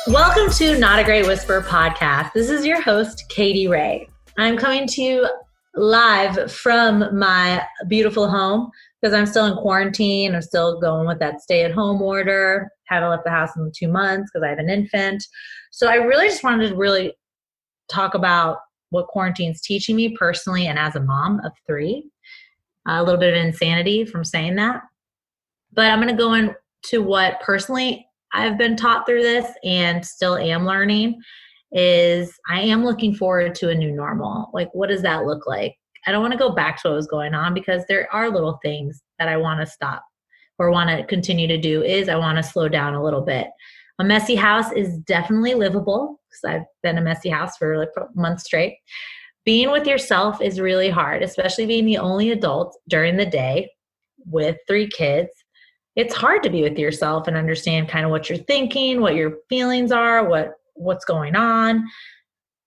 Welcome to Not a Great Whisper podcast. This is your host, Katy Rey. I'm coming to you live from my beautiful home because I'm still in quarantine. I'm still going with that stay-at-home order. Haven't left the house in 2 months because I have an infant. So I really just wanted to really talk about what quarantine's teaching me personally and as a mom of 3. A little bit of insanity from saying that. But I'm going to go into what personally I've been taught through this and still am learning is I am looking forward to a new normal. Like, what does that look like? I don't want to go back to what was going on because there are little things that I want to stop or want to continue to do is I want to slow down a little bit. A messy house is definitely livable because I've been a messy house for like months straight. Being with yourself is really hard, especially being the only adult during the day with 3 kids. It's hard to be with yourself and understand kind of what you're thinking, what your feelings are, what's going on.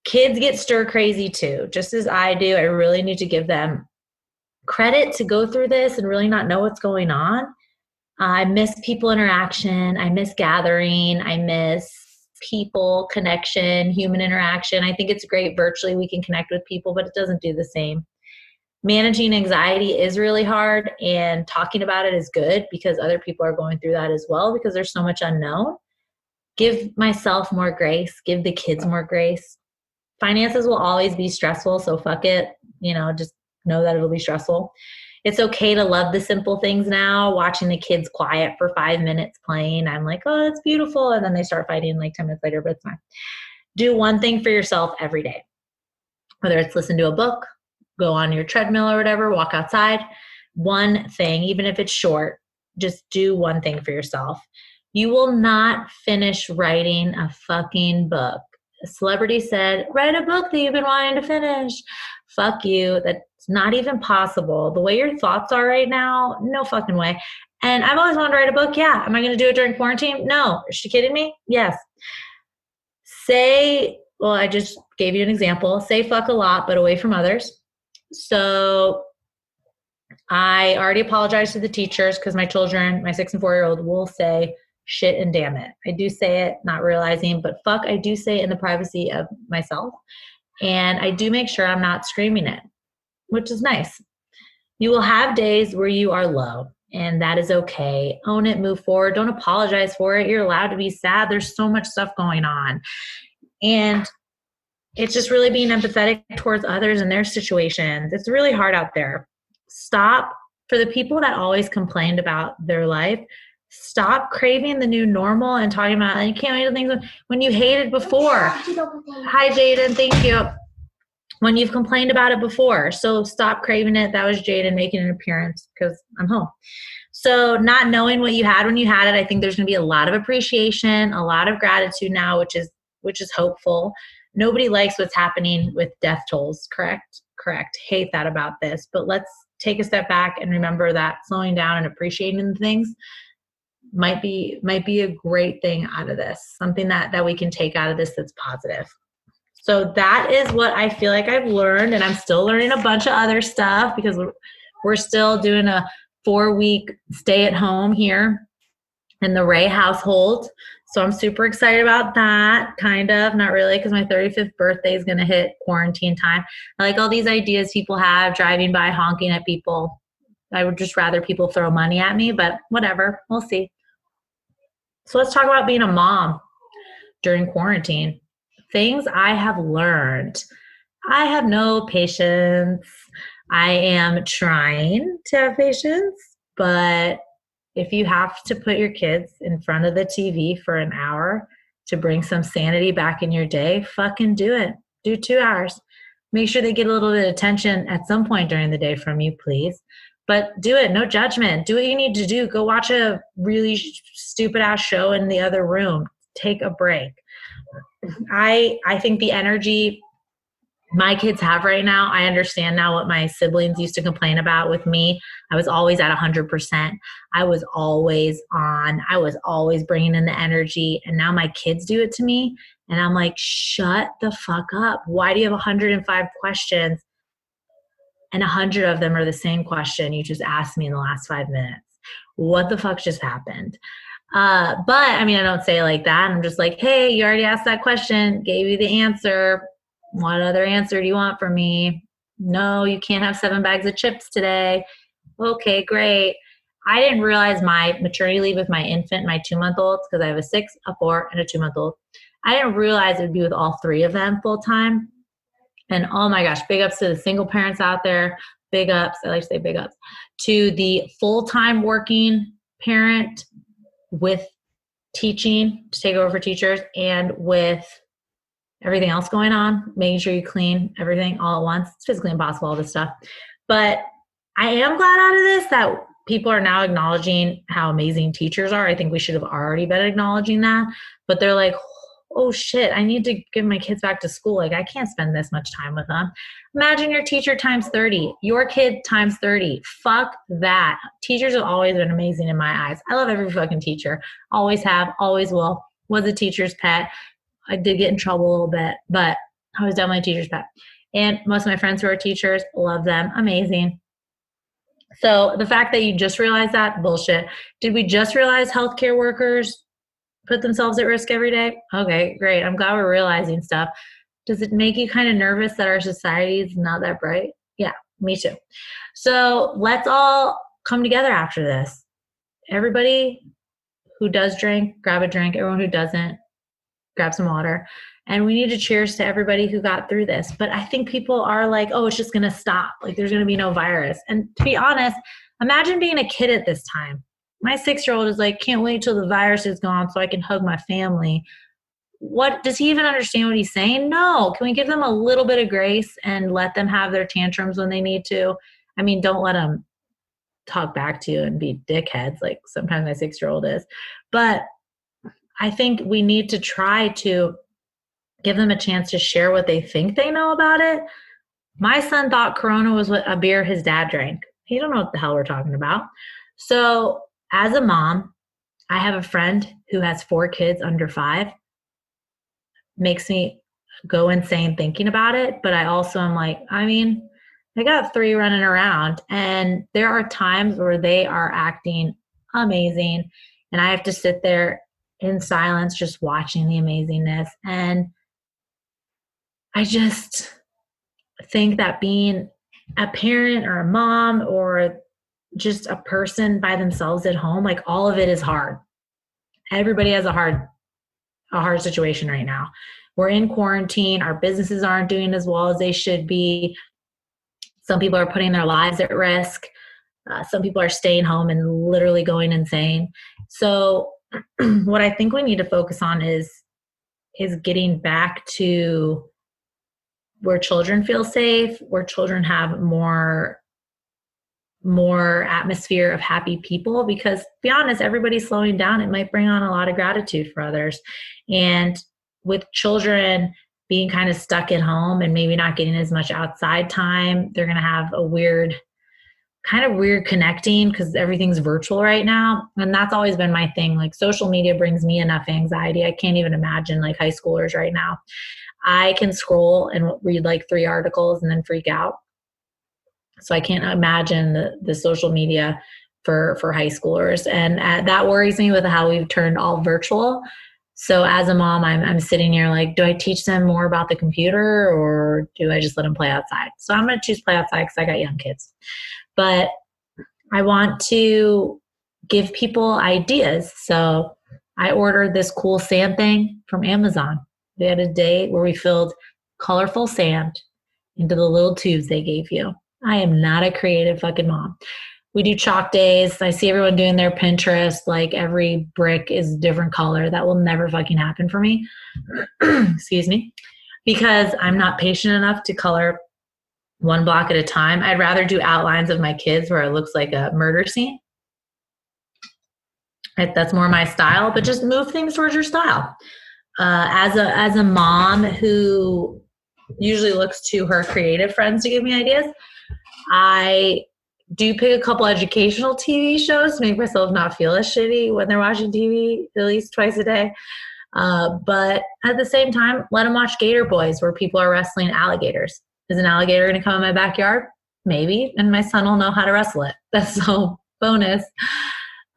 Kids get stir crazy too, just as I do. I really need to give them credit to go through this and really not know what's going on. I miss people interaction. I miss gathering. I miss people connection, human interaction. I think it's great virtually we can connect with people, but it doesn't do the same. Managing anxiety is really hard, and talking about it is good because other people are going through that as well because there's so much unknown. Give myself more grace. Give the kids more grace. Finances will always be stressful, so fuck it. Just know that it'll be stressful. It's okay to love the simple things now. Watching the kids quiet for 5 minutes playing, I'm like, oh, it's beautiful. And then they start fighting like 10 minutes later, but it's fine. Do one thing for yourself every day. Whether it's listen to a book, go on your treadmill or whatever, walk outside. One thing, even if it's short, just do one thing for yourself. You will not finish writing a fucking book. A celebrity said, write a book that you've been wanting to finish. Fuck you. That's not even possible. The way your thoughts are right now, no fucking way. And I've always wanted to write a book. Yeah. Am I going to do it during quarantine? No. Is she kidding me? Yes. I just gave you an example. Say fuck a lot, but away from others. So I already apologized to the teachers because my children, my 6 and 4-year-old, will say shit and damn it. I do say it, not realizing, but fuck, I do say it in the privacy of myself. And I do make sure I'm not screaming it, which is nice. You will have days where you are low, and that is okay. Own it, move forward. Don't apologize for it. You're allowed to be sad. There's so much stuff going on. And it's just really being empathetic towards others and their situations. It's really hard out there. Stop. For the people that always complained about their life, stop craving the new normal and talking about, you can't wait till things when you hated before. Hi, Jaden. Thank you. When you've complained about it before. So stop craving it. That was Jaden making an appearance because I'm home. So not knowing what you had when you had it, I think there's going to be a lot of appreciation, a lot of gratitude now, which is hopeful. Nobody likes what's happening with death tolls, correct? Correct. Hate that about this. But let's take a step back and remember that slowing down and appreciating things might be a great thing out of this, something that we can take out of this that's positive. So that is what I feel like I've learned, and I'm still learning a bunch of other stuff because we're still doing a 4-week stay at home here in the Rey household. So I'm super excited about that, kind of, not really, because my 35th birthday is going to hit quarantine time. I like all these ideas people have, driving by, honking at people. I would just rather people throw money at me, but whatever, we'll see. So let's talk about being a mom during quarantine. Things I have learned. I have no patience. I am trying to have patience, but if you have to put your kids in front of the TV for an hour to bring some sanity back in your day, fucking do it. Do 2 hours. Make sure they get a little bit of attention at some point during the day from you, please. But do it. No judgment. Do what you need to do. Go watch a really stupid ass show in the other room. Take a break. I think the energy my kids have right now, I understand now what my siblings used to complain about with me. I was always at 100%. I was always on. I was always bringing in the energy. And now my kids do it to me. And I'm like, shut the fuck up. Why do you have 105 questions? and 100 of them are the same question you just asked me in the last 5 minutes. What the fuck just happened? But I mean, I don't say it like that. I'm just like, hey, you already asked that question, gave you the answer. What other answer do you want from me? No, you can't have 7 bags of chips today. Okay, great. I didn't realize my maternity leave with my infant, my 2-month-old, because I have a 6, a 4, and a 2-month-old. I didn't realize it would be with all 3 of them full time. And oh my gosh, big ups to the single parents out there. Big ups, I like to say big ups, to the full-time working parent with teaching to take over for teachers and with everything else going on, making sure you clean everything all at once. It's physically impossible, all this stuff. But I am glad out of this that people are now acknowledging how amazing teachers are. I think we should have already been acknowledging that. But they're like, oh shit, I need to get my kids back to school. Like, I can't spend this much time with them. Imagine your teacher times 30, your kid times 30. Fuck that. Teachers have always been amazing in my eyes. I love every fucking teacher. Always have, always will. Was a teacher's pet. I did get in trouble a little bit, but I was definitely a teacher's pet. And most of my friends who are teachers, love them. Amazing. So the fact that you just realized that, bullshit. Did we just realize healthcare workers put themselves at risk every day? Okay, great. I'm glad we're realizing stuff. Does it make you kind of nervous that our society is not that bright? Yeah, me too. So let's all come together after this. Everybody who does drink, grab a drink. Everyone who doesn't, grab some water. And we need to cheers to everybody who got through this. But I think people are like, oh, it's just going to stop. Like, there's going to be no virus. And to be honest, imagine being a kid at this time. My 6-year-old is like, can't wait till the virus is gone so I can hug my family. What, does he even understand what he's saying? No. Can we give them a little bit of grace and let them have their tantrums when they need to? I mean, don't let them talk back to you and be dickheads like sometimes my 6-year-old is. But I think we need to try to give them a chance to share what they think they know about it. My son thought Corona was a beer his dad drank. He don't know what the hell we're talking about. So as a mom, I have a friend who has 4 kids under 5. Makes me go insane thinking about it. But I also am like, I mean, I got 3 running around, and there are times where they are acting amazing, and I have to sit there in silence just watching the amazingness. And I just think that being a parent or a mom or just a person by themselves at home, like, all of it is hard. Everybody has a hard situation right now. We're in quarantine. Our businesses aren't doing as well as they should be. Some people are putting their lives at risk. Some people are staying home and literally going insane. So what I think we need to focus on is getting back to where children feel safe, where children have more atmosphere of happy people, because to be honest, everybody's slowing down. It might bring on a lot of gratitude for others. And with children being kind of stuck at home and maybe not getting as much outside time, they're going to have a weird connecting because everything's virtual right now. And that's always been my thing. Like, social media brings me enough anxiety. I can't even imagine like high schoolers right now. I can scroll and read like 3 articles and then freak out. So I can't imagine the social media for high schoolers. And that worries me with how we've turned all virtual. So as a mom, I'm sitting here like, do I teach them more about the computer or do I just let them play outside? So I'm going to choose play outside because I got young kids. But I want to give people ideas. So I ordered this cool sand thing from Amazon. They had a day where we filled colorful sand into the little tubes they gave you. I am not a creative fucking mom. We do chalk days. I see everyone doing their Pinterest, like every brick is a different color. That will never fucking happen for me. Excuse me. Because I'm not patient enough to color one block at a time. I'd rather do outlines of my kids where it looks like a murder scene. That's more my style, but just move things towards your style. As a mom who usually looks to her creative friends to give me ideas, I do pick a couple educational TV shows to make myself not feel as shitty when they're watching TV at least twice a day. But at the same time, let them watch Gator Boys where people are wrestling alligators. Is an alligator going to come in my backyard? maybe, and my son will know how to wrestle it. That's so bonus.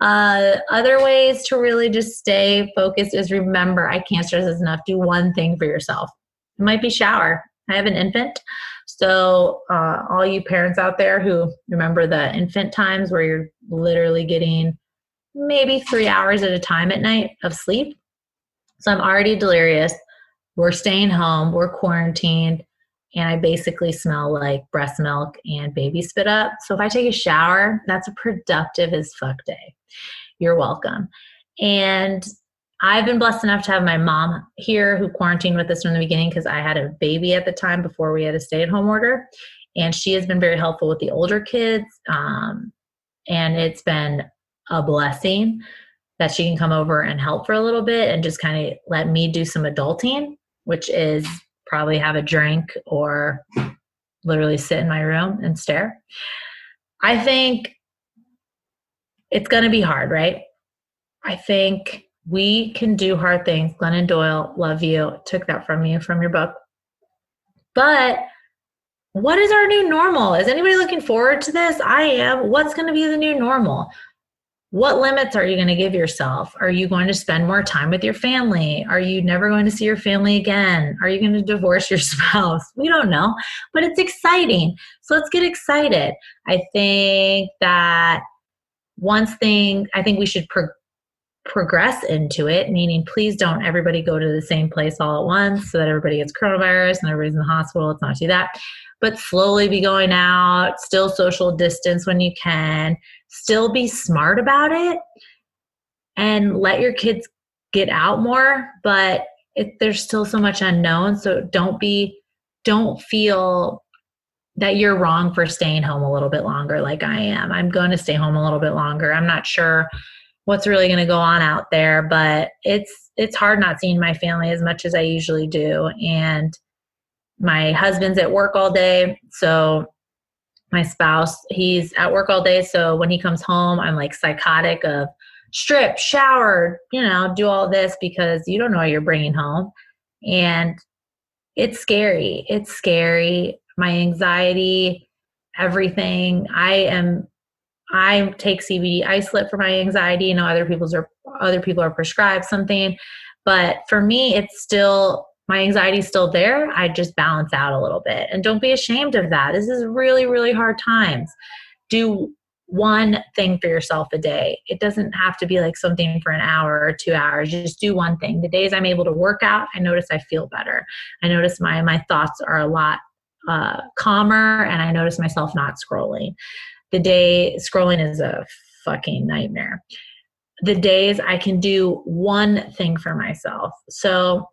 Other ways to really just stay focused is remember, I can't stress this enough. Do one thing for yourself. It might be shower. I have an infant. So all you parents out there who remember the infant times where you're literally getting maybe 3 hours at a time at night of sleep. So I'm already delirious. We're staying home. We're quarantined. And I basically smell like breast milk and baby spit up. So if I take a shower, that's a productive as fuck day. You're welcome. And I've been blessed enough to have my mom here who quarantined with us from the beginning because I had a baby at the time before we had a stay-at-home order. And she has been very helpful with the older kids. And it's been a blessing that she can come over and help for a little bit and just kind of let me do some adulting, which is probably have a drink or literally sit in my room and stare. I think it's going to be hard, right? I think we can do hard things. Glennon Doyle, love you. Took that from you, from your book. But what is our new normal? Is anybody looking forward to this? I am. What's going to be the new normal? What limits are you going to give yourself? Are you going to spend more time with your family? Are you never going to see your family again? Are you going to divorce your spouse? We don't know, but it's exciting. So let's get excited. I think that I think we should progress into it, meaning please don't everybody go to the same place all at once so that everybody gets coronavirus and everybody's in the hospital. Let's not do that. But slowly be going out, still social distance when you can, still be smart about it, and let your kids get out more. But there's still so much unknown. So don't feel that you're wrong for staying home a little bit longer like I am. I'm going to stay home a little bit longer. I'm not sure what's really going to go on out there, but it's hard not seeing my family as much as I usually do. And my husband's at work all day. So my spouse, he's at work all day. So when he comes home, I'm like psychotic of strip, shower, do all this because you don't know what you're bringing home. And it's scary. It's scary. My anxiety, everything. I take CBD isolate for my anxiety. Other people are prescribed something, but for me, it's still, my anxiety is still there. I just balance out a little bit, and don't be ashamed of that. This is really, really hard times. Do one thing for yourself a day. It doesn't have to be like something for an hour or 2 hours. Just do one thing. The days I'm able to work out, I notice I feel better. I notice my thoughts are a lot calmer, and I notice myself not scrolling. Scrolling is a fucking nightmare. The days I can do one thing for myself. So,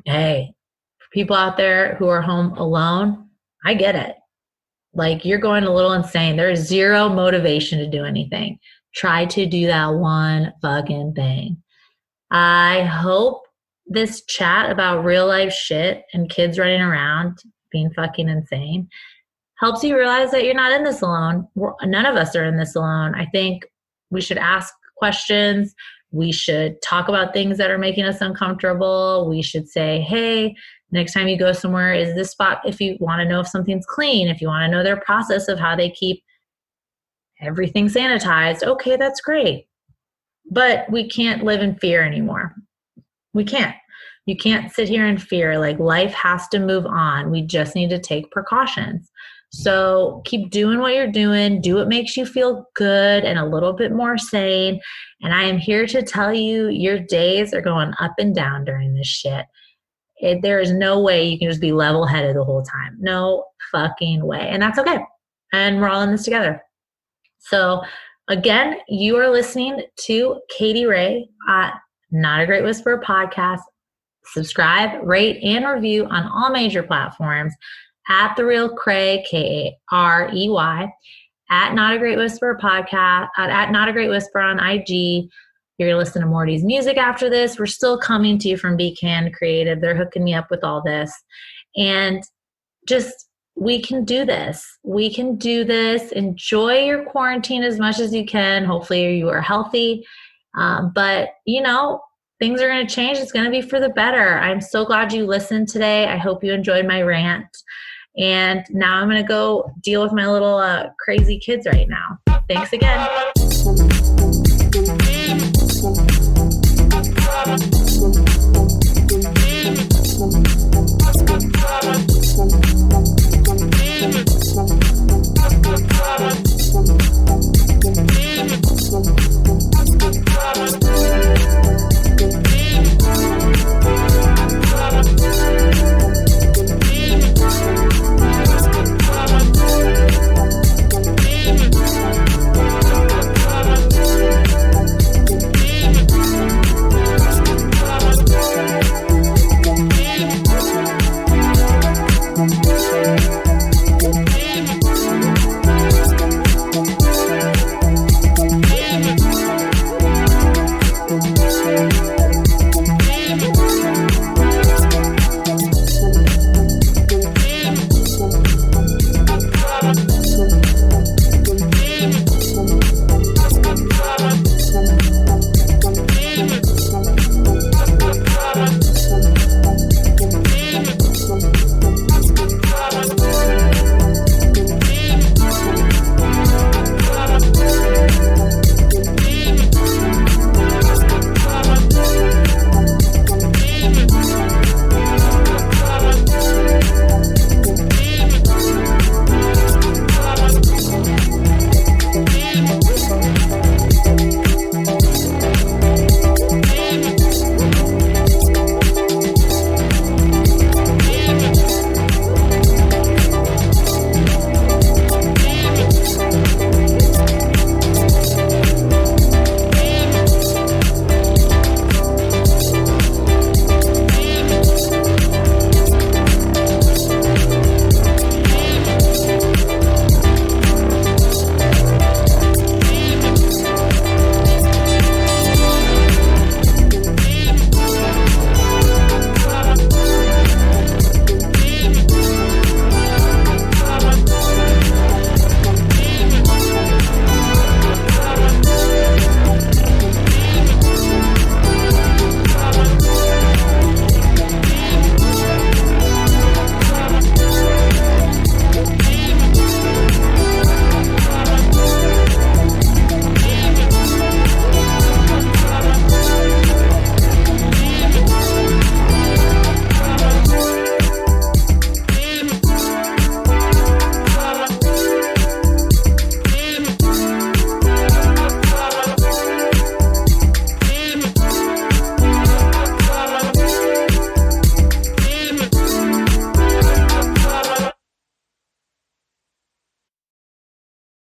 hey, people out there who are home alone, I get it. Like, you're going a little insane. There is zero motivation to do anything. Try to do that one fucking thing. I hope this chat about real life shit and kids running around being fucking insane helps you realize that you're not in this alone. None of us are in this alone. I think we should ask questions. We should talk about things that are making us uncomfortable. We should say, hey, next time you go somewhere, is this spot, if you want to know if something's clean, if you want to know their process of how they keep everything sanitized, okay, that's great. But we can't live in fear anymore. We can't. You can't sit here in fear. Like, life has to move on. We just need to take precautions. So keep doing what you're doing. Do what makes you feel good and a little bit more sane. And I am here to tell you, your days are going up and down during this shit. There is no way you can just be level-headed the whole time. No fucking way. And that's okay. And we're all in this together. So again, you are listening to Katy Rey at Not a Great Whisperer podcast. Subscribe, rate, and review on all major platforms at The Real Krey, Karey, at Not a Great Whisperer podcast, at Not a Great Whisperer on IG. You're going to listen to Morty's music after this. We're still coming to you from Beacon Creative. They're hooking me up with all this. And just, we can do this. We can do this. Enjoy your quarantine as much as you can. Hopefully you are healthy. But, things are going to change. It's going to be for the better. I'm so glad you listened today. I hope you enjoyed my rant. And now I'm going to go deal with my little crazy kids right now. Thanks again.